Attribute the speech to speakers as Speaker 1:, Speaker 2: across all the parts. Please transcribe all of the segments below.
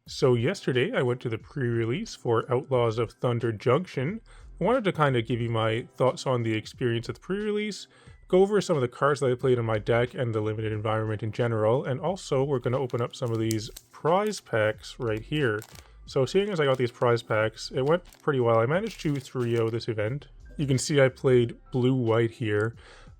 Speaker 1: So yesterday I went to the pre-release for Outlaws of Thunder Junction. I wanted to kind of give you my thoughts on the experience of the pre-release, go over some of the cards that I played in my deck and the limited environment in general, and also we're going to open up some of these prize packs right here. So seeing as I got these prize packs, it went pretty well. I managed to 3-0 this event. You can see I played blue-white here.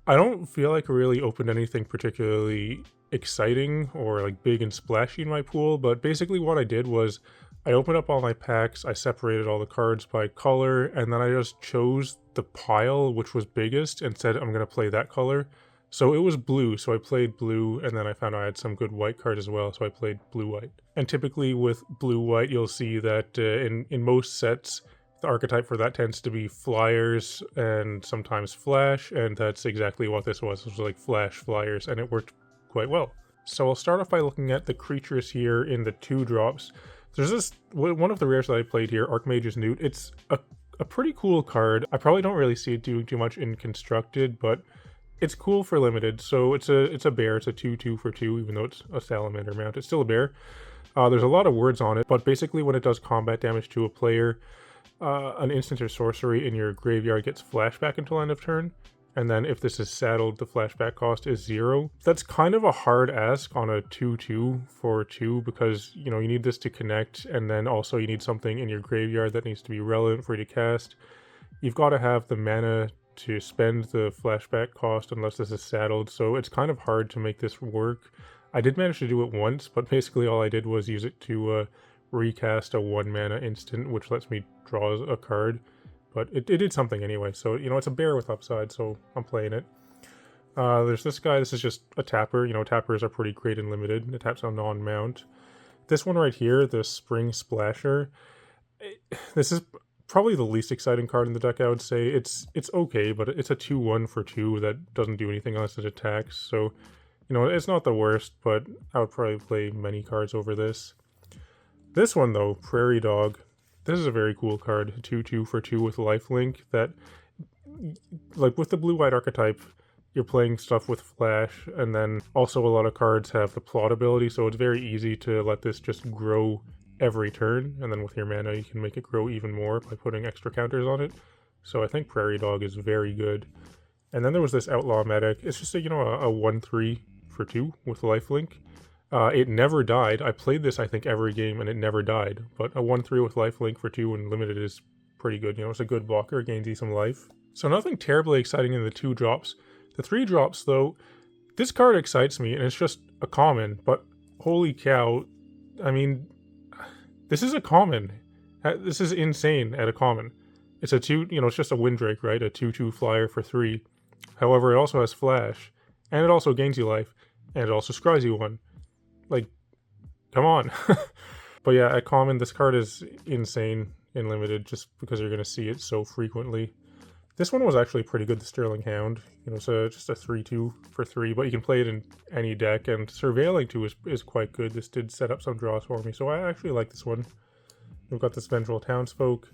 Speaker 1: I don't feel like I really opened anything particularly exciting or like big and splashy in my pool, but basically what I did was I opened up all my packs, I separated all the cards by color, and then I just chose the pile which was biggest and said I'm going to play that color. So it was blue, so I played blue, and then I found I had some good white cards as well, so I played blue-white. And typically with blue-white, you'll see that in most sets, the archetype for that tends to be flyers and sometimes flash, and that's exactly what this was. This was like flash flyers, and it worked quite well. So I'll start off by looking at the creatures here in the 2-drops. There's this, one of the rares that I played here, Archmage's Newt. It's a pretty cool card. I probably don't really see it doing too much in Constructed, but it's cool for limited. So it's a bear. It's a 2/2 for 2, even though it's a salamander mount. It's still a bear. There's a lot of words on it, but basically when it does combat damage to a player, an instant or sorcery in your graveyard gets flashback until end of turn. And then if this is saddled, the flashback cost is 0. That's kind of a hard ask on a 2/2 for 2 because, you know, you need this to connect, and then also you need something in your graveyard that needs to be relevant for you to cast. You've got to have the mana to spend the flashback cost unless this is saddled, so it's kind of hard to make this work. I did manage to do it once, but basically all I did was use it to recast a 1 mana instant, which lets me draw a card. But it did something anyway, so, you know, it's a bear with upside, so I'm playing it. There's this guy. This is just a tapper. You know, tappers are pretty great and limited. It taps on non-mount. This one right here, the Spring Splasher, this is probably the least exciting card in the deck, I would say. It's okay, but it's a 2/1 for 2 that doesn't do anything unless it attacks, so, you know, it's not the worst, but I would probably play many cards over this. This one, though, Prairie Dog. This is a very cool card, 2/2 for 2 with lifelink that, like with the blue-white archetype, you're playing stuff with flash, and then also a lot of cards have the plot ability, so it's very easy to let this just grow every turn, and then with your mana you can make it grow even more by putting extra counters on it. So I think Prairie Dog is very good. And then there was this Outlaw Medic. It's just a, you know, a 1/3 for 2 with lifelink. It never died. I played this, I think, every game, and it never died. But a 1/3 with lifelink for 2 and limited is pretty good. You know, it's a good blocker, gains you some life. So nothing terribly exciting in the 2-drops. The 3-drops, though, this card excites me, and it's just a common. But holy cow, I mean, this is a common. This is insane at a common. It's a 2, you know, it's just a Windrake, right? A 2/2 flyer for 3. However, it also has flash, and it also gains you life, and it also scries you 1. Like, come on. But yeah, at common, this card is insane in limited just because you're going to see it so frequently. This one was actually pretty good, the Sterling Hound. You know, so just a 3/2 for 3, but you can play it in any deck, and Surveilling 2 is quite good. This did set up some draws for me, so I actually like this one. We've got this Vengeful Townsfolk.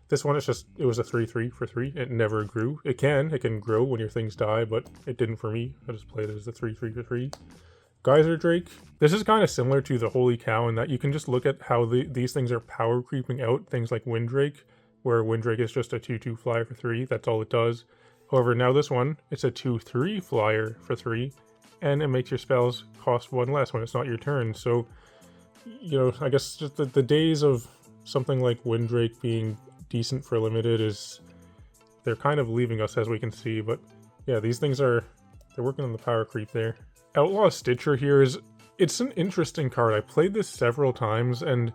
Speaker 1: This one, it was a 3/3 for 3. It never grew. It can grow when your things die, but it didn't for me. I just played it as a 3/3 for 3. Geyser Drake. This is kind of similar to the Holy Cow in that you can just look at how these things are power creeping out things like Windrake, where Windrake is just a 2/2 flyer for 3. That's all it does. However, now this one, it's a 2/3 flyer for 3, and it makes your spells cost 1 less when it's not your turn. So, you know, I guess just the days of something like Windrake being decent for limited they're kind of leaving us, as we can see. But yeah, these things they're working on the power creep there. Outlaw Stitcher here it's an interesting card. I played this several times, and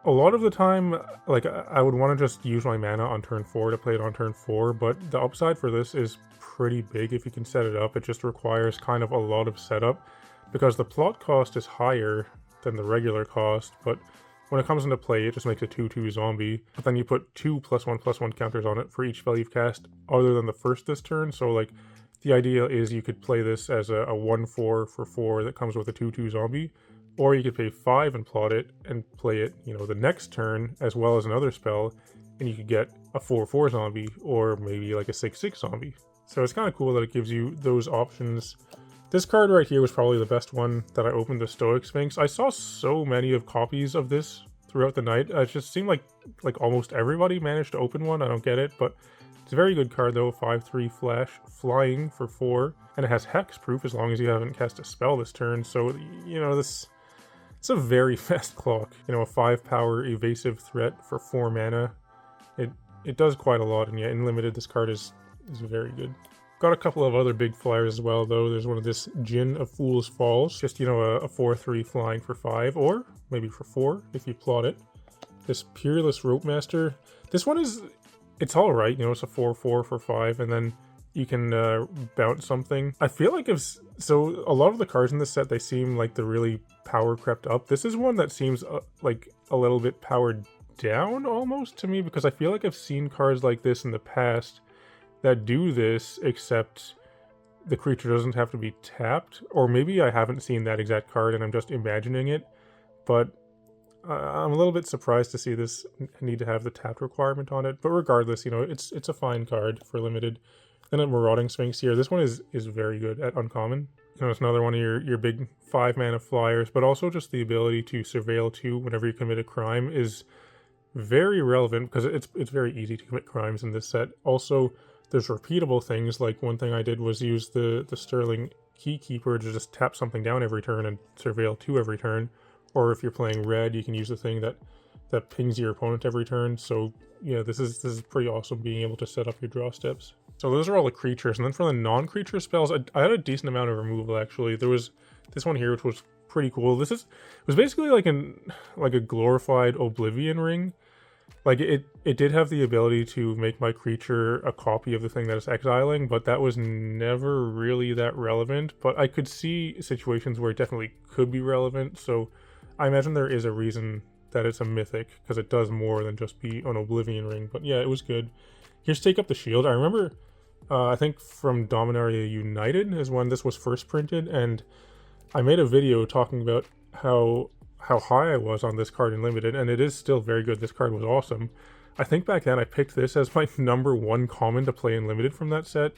Speaker 1: a lot of the time, like, I would want to just use my mana on turn 4 to play it on turn 4, but the upside for this is pretty big if you can set it up. It just requires kind of a lot of setup, because the plot cost is higher than the regular cost, but when it comes into play, it just makes a 2/2 zombie, but then you put 2 +1/+1 counters on it for each spell you've cast other than the first this turn, so like, the idea is you could play this as a 1/4 for 4 that comes with a 2/2 zombie, or you could pay 5 and plot it and play it, you know, the next turn as well as another spell, and you could get a 4/4 zombie, or maybe like a 6/6 zombie. So it's kind of cool that it gives you those options This card right here was probably the best one that I opened, the Stoic Sphinx. I saw so many of copies of this throughout the night. It just seemed like almost everybody managed to open one. I don't get it, but it's a very good card though. 5/3 flash, flying for 4, and it has hexproof as long as you haven't cast a spell this turn. So, you know, it's a very fast clock. You know, a 5 power evasive threat for 4 mana. It does quite a lot, and yeah, in limited this card is very good. Got a couple of other big flyers as well, though. There's one of this Djinn of Fool's Falls, just, you know, a 4/3 flying for 5, or maybe for 4 if you plot it. This Peerless Rope Master. This one it's all right, you know, it's a 4/4 for 5, and then you can bounce something. I feel like so a lot of the cards in this set, they seem like they're really power crept up. This is one that seems like a little bit powered down almost to me, because I feel like I've seen cards like this in the past that do this, except the creature doesn't have to be tapped. Or maybe I haven't seen that exact card and I'm just imagining it, but I'm a little bit surprised to see this need to have the tapped requirement on it. But regardless, you know, it's a fine card for limited. Then a Marauding Sphinx here. This one is very good at uncommon. You know, it's another one of your big 5 mana flyers, but also just the ability to surveil 2 whenever you commit a crime is very relevant, because it's very easy to commit crimes in this set. Also, there's repeatable things. Like, one thing I did was use the Sterling Keykeeper to just tap something down every turn and surveil 2 every turn. Or if you're playing red, you can use the thing that pings your opponent every turn. So yeah, this is pretty awesome, being able to set up your draw steps. So those are all the creatures, and then for the non-creature spells, I had a decent amount of removal actually. There was this one here which was pretty cool. It was basically like a glorified Oblivion Ring. Like, it did have the ability to make my creature a copy of the thing that it's exiling, but that was never really that relevant. But I could see situations where it definitely could be relevant, so I imagine there is a reason that it's a mythic, because it does more than just be an Oblivion Ring. But yeah, it was good. Here's Take Up the Shield. I remember, I think from Dominaria United is when this was first printed, and I made a video talking about how high I was on this card in limited, and it is still very good. This card was awesome. I think back then I picked this as my #1 common to play in limited from that set.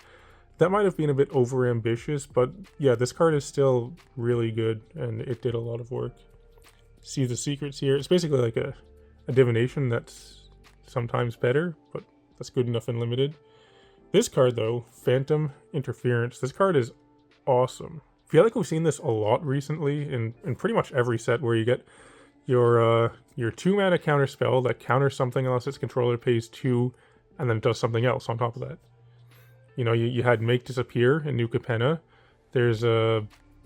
Speaker 1: That might have been a bit over ambitious, but yeah, this card is still really good, and it did a lot of work. See the secrets here. It's basically like a divination that's sometimes better, but that's good enough in limited. This card though, Phantom Interference. This card is awesome. I feel like we've seen this a lot recently in pretty much every set, where you get your 2 mana counter spell that counters something unless its controller pays 2 and then does something else on top of that. You know, you had Make Disappear in New Capenna. There's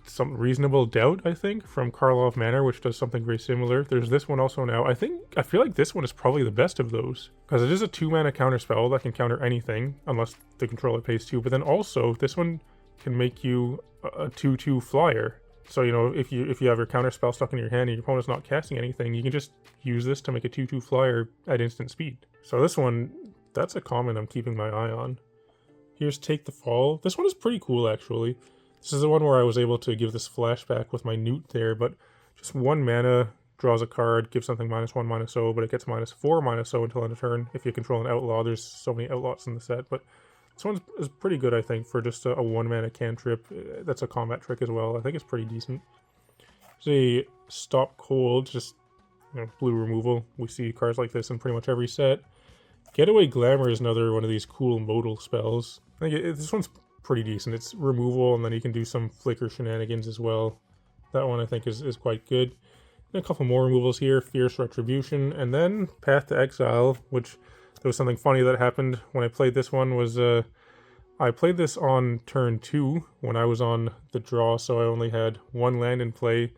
Speaker 1: some Reasonable Doubt, I think, from Karlov Manor, which does something very similar. There's this one also now. I feel like this one is probably the best of those, because it is a 2 mana counter spell that can counter anything unless the controller pays 2. But then also this one can make you a 2/2 flyer. So, you know, if you have your counter spell stuck in your hand and your opponent's not casting anything, you can just use this to make a 2/2 flyer at instant speed. So this one, that's a common I'm keeping my eye on. Here's Take the Fall. This one is pretty cool actually. This is the one where I was able to give this flashback with my Newt there, but just 1 mana, draws a card, gives something -1/-0, but it gets -4/-0 until end of turn if you control an outlaw. There's so many outlaws in the set, but this one is pretty good, I think, for just a 1 mana cantrip. That's a combat trick as well. I think it's pretty decent. There's a Stop Cold, just, you know, blue removal. We see cards like this in pretty much every set. Getaway Glamour is another one of these cool modal spells. I think this one's pretty decent. It's removal, and then you can do some flicker shenanigans as well. That one I think is quite good. And a couple more removals here. Fierce Retribution, and then Path to Exile, which there was something funny that happened when I played this one. Was I played this on turn 2 when I was on the draw, so I only had 1 land in play,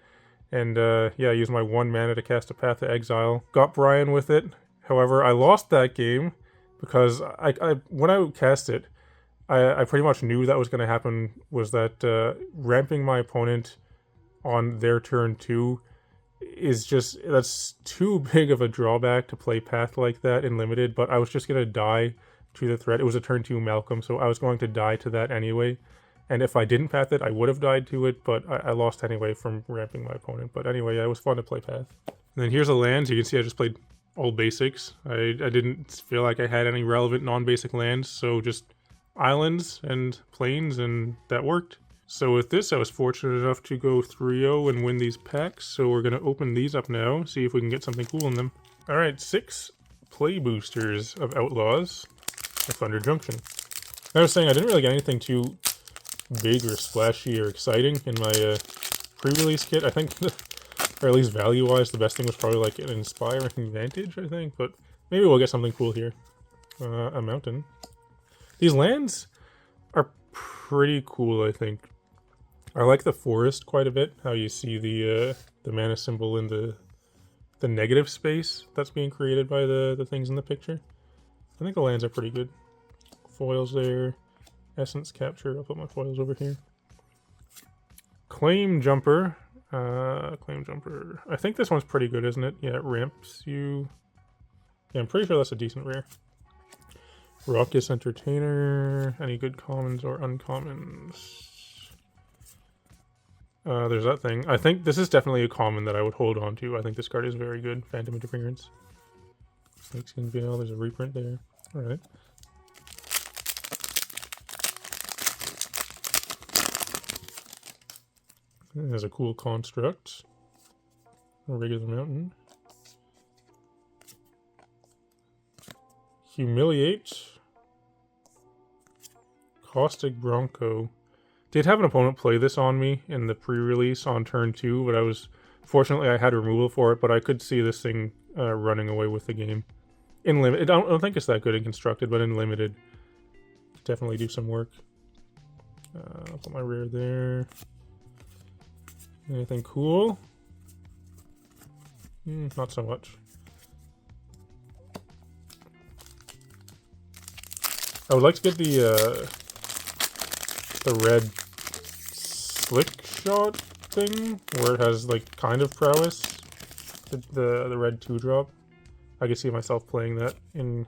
Speaker 1: and yeah, I used my 1 mana to cast a Path to Exile. Got Brian with it. However, I lost that game because when I cast it, I pretty much knew that was going to happen, was that ramping my opponent on their turn 2 is just, that's too big of a drawback to play Path like that in limited, but I was just going to die to the threat. It was a turn 2 Malcolm, so I was going to die to that anyway, and if I didn't Path it, I would have died to it, but I lost anyway from ramping my opponent. But anyway, yeah, it was fun to play Path. And then here's a land. You can see I just played all basics. I didn't feel like I had any relevant non-basic lands, so just islands and plains, and that worked. So with this, I was fortunate enough to go 3-0 and win these packs. So we're going to open these up now, see if we can get something cool in them. All right, 6 play boosters of Outlaws of Thunder Junction. I was saying I didn't really get anything too big or splashy or exciting in my pre-release kit. I think, or at least value-wise, the best thing was probably like an Inspiring Vantage, I think. But maybe we'll get something cool here. A mountain. These lands are pretty cool, I think. I like the forest quite a bit. How you see the mana symbol in the negative space that's being created by the things in the picture. I think the lands are pretty good. Foils there. Essence capture. I'll put my foils over here. Claim jumper. Claim jumper. I think this one's pretty good, isn't it? Yeah, it ramps you. Yeah, I'm pretty sure that's a decent rare. Raucous Entertainer. Any good commons or uncommons? There's that thing. I think this is definitely a common that I would hold on to. I think this card is very good. Phantom Interference. Snakeskin Veil. There's a reprint there. Alright. There's a cool construct. A regular mountain. Humiliate. Caustic Bronco. Did have an opponent play this on me in the pre-release on turn 2, but fortunately I had removal for it, but I could see this thing running away with the game. In limited, I don't think it's that good in constructed, but in limited, definitely do some work. I'll put my rare there. Anything cool? Not so much. I would like to get the red slick shot thing where it has like kind of prowess. The red 2-drop. I could see myself playing that in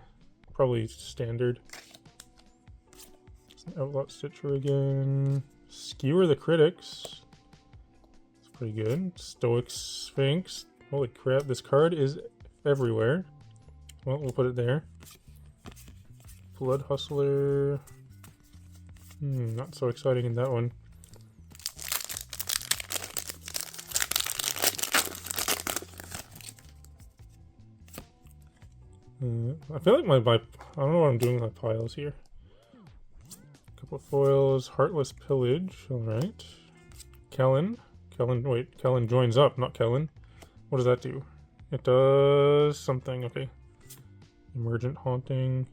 Speaker 1: probably standard. Outlaw Stitcher again. Skewer the Critics. It's pretty good. Stoic Sphinx. Holy crap, this card is everywhere. Well, we'll put it there. Blood Hustler. Not so exciting in that one. I feel like my I don't know what I'm doing with my piles here. Couple of foils, Heartless Pillage, alright. Kellen joins up, not Kellen. What does that do? It does something, okay. Emergent Haunting.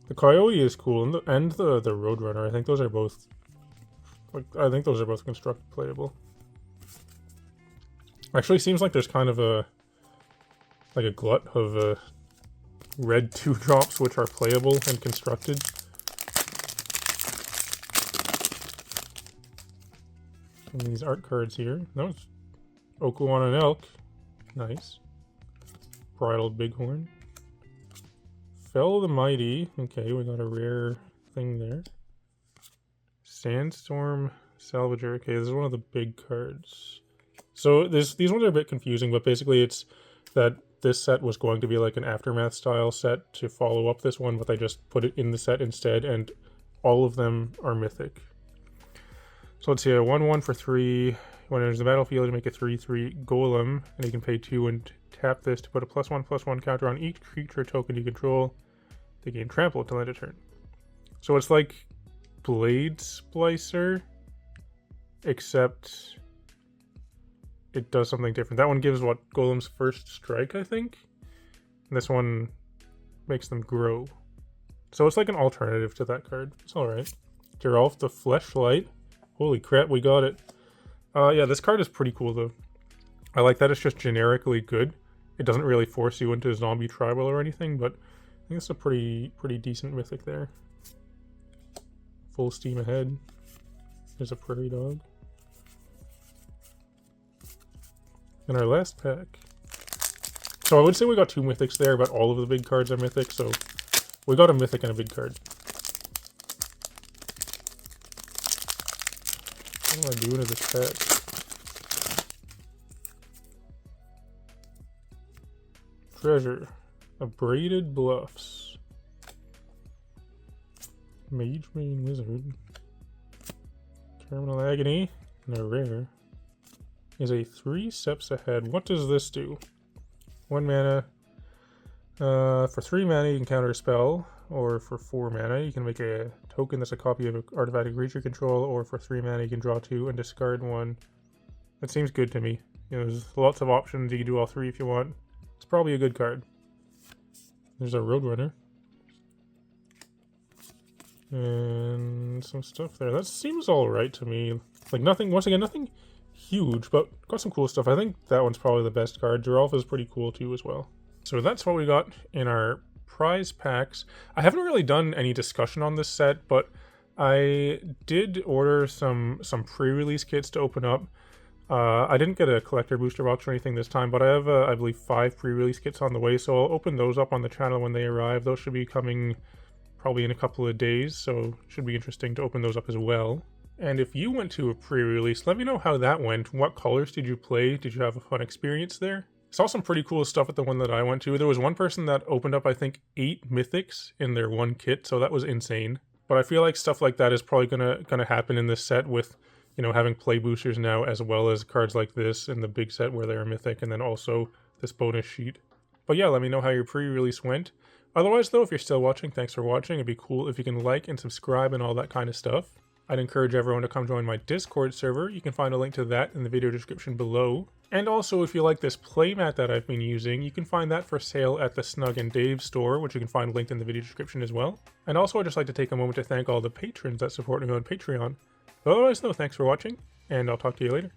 Speaker 1: The Coyote is cool, and the Roadrunner. I think those are both constructed playable. Actually, seems like there's kind of a glut of red 2-drops which are playable and constructed. And these art cards here. No, it's Okuan and Elk. Nice. Bridled Bighorn. Fell the Mighty. Okay, we got a rare thing there. Sandstorm Salvager. Okay, this is one of the big cards. So these ones are a bit confusing, but basically it's that this set was going to be like an Aftermath style set to follow up this one, but they just put it in the set instead, and all of them are mythic. So let's see, a 1/1 for 3. When it enters the battlefield, you make a 3/3 golem, and you can pay 2 and tap this to put a +1/+1 counter on each creature token you control. They gain trample until end of turn. So it's like Blade Splicer, except it does something different. That one gives what, Golem's first strike, I think? And this one makes them grow. So it's like an alternative to that card. It's alright. Geralf the Fleshlight. Holy crap, we got it. Yeah, this card is pretty cool though. I like that it's just generically good. It doesn't really force you into zombie tribal or anything, but I think it's a pretty decent mythic there. Full steam ahead. There's a prairie dog. And our last pack. So I would say we got 2 mythics there, but all of the big cards are mythic, so we got a mythic and a big card. What am I doing to this pack? Treasure. Abraded Bluffs. Mage Main Wizard. Terminal Agony, and a rare, is a 3 steps ahead. What does this do? 1 mana. For 3 mana, you can counter a spell, or for 4 mana, you can make a token that's a copy of an artifact of creature control, or for 3 mana, you can draw 2 and discard 1. That seems good to me. You know, there's lots of options. You can do all 3 if you want. It's probably a good card. There's a Roadrunner. And some stuff there. That seems alright to me. Like nothing, once again, nothing huge, but got some cool stuff. I think that one's probably the best card. Giralf is pretty cool too as well. So that's what we got in our prize packs. I haven't really done any discussion on this set, but I did order some pre-release kits to open up. I didn't get a collector booster box or anything this time, but I have, I believe, 5 pre-release kits on the way, so I'll open those up on the channel when they arrive. Those should be coming probably in a couple of days, so it should be interesting to open those up as well. And if you went to a pre-release, let me know how that went. What colors did you play? Did you have a fun experience there? Saw some pretty cool stuff at the one that I went to. There was one person that opened up, I think, 8 mythics in their one kit, so that was insane. But I feel like stuff like that is probably gonna happen in this set with, you know, having play boosters now, as well as cards like this in the big set where they're mythic, and then also this bonus sheet. But yeah, let me know how your pre-release went. Otherwise though, if you're still watching, thanks for watching. It'd be cool if you can like and subscribe and all that kind of stuff. I'd encourage everyone to come join my Discord server. You can find a link to that in the video description below. And also, if you like this playmat that I've been using, you can find that for sale at the Snug and Dave store, which you can find linked in the video description as well. And also, I'd just like to take a moment to thank all the patrons that support me on Patreon. But otherwise though, thanks for watching, and I'll talk to you later.